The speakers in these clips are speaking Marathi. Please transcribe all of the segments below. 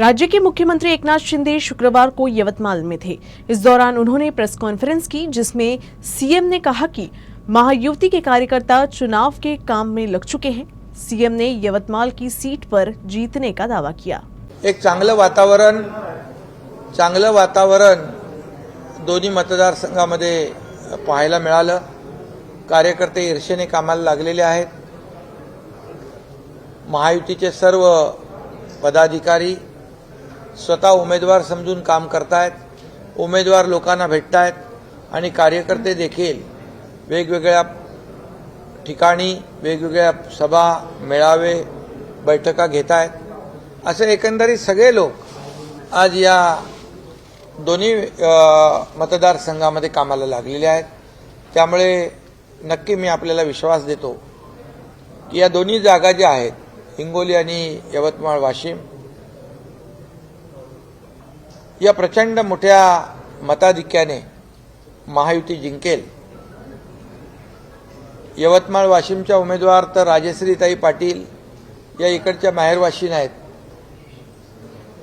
राज्य के मुख्यमंत्री एकनाथ शिंदे शुक्रवार को यवतमाल में थे। इस दौरान उन्होंने प्रेस कॉन्फ्रेंस की, जिसमें सीएम ने कहा कि महायुति के कार्यकर्ता चुनाव के काम में लग चुके हैं। सीएम ने यवतमाल की सीट पर जीतने का दावा किया। एक चांगलं वातावरण दोन्ही मतदारसंघामध्ये पाहायला मिळालं। कार्यकर्ते ईर्षेने कामाला लागलेले आहेत। महायुतीचे सर्व पदाधिकारी स्वतः उमेदवार समजून काम करतायत, उमेदवार लोकांना भेटतायत आणि कार्यकर्ते देखील वेगवेगळ्या ठिकाणी वेगवेगळ्या सभा, मेळावे, बैठका घेतायत। असे एकंदरीत सगळे लोक आज या दोन्ही मतदारसंघामध्ये कामाला लागलेले आहेत। त्यामुळे नक्की मी आपल्याला विश्वास देतो की या दोन्ही जागा ज्या आहेत, हिंगोली आणि यवतमाळ वाशिम, या प्रचंड मोठ्या मताधिक्याने महायुती जिंकेल। यवतमाळ वाशिमच्या उमेदवार तर राजश्रीताई पाटील या इकडच्या माहेरवाशीन आहेत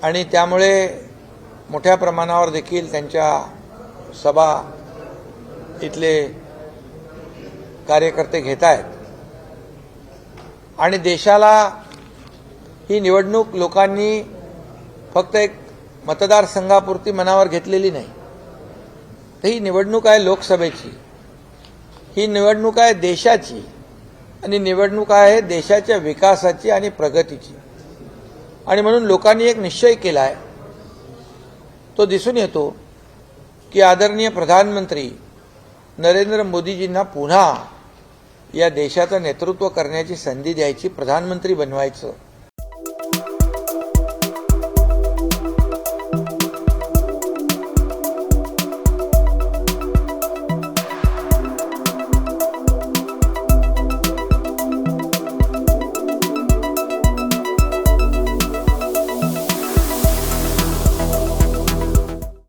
आणि त्यामुळे मोठ्या प्रमाणावर देखील त्यांच्या सभा इथले कार्यकर्ते घेत आहेत आणि देशाला ही निवडणूक लोकांनी फक्त एक मतदारसंघापुरती मनावर घेतलेली नाही, तर ही निवडणूक आहे लोकसभेची, ही निवडणूक आहे देशाची आणि निवडणूक आहे देशाच्या विकासाची आणि प्रगतीची। आणि म्हणून लोकांनी एक निश्चय केला आहे, तो दिसून येतो की आदरणीय प्रधानमंत्री नरेंद्र मोदीजींना पुन्हा या देशाचं नेतृत्व करण्याची संधी द्यायची, प्रधानमंत्री बनवायचं।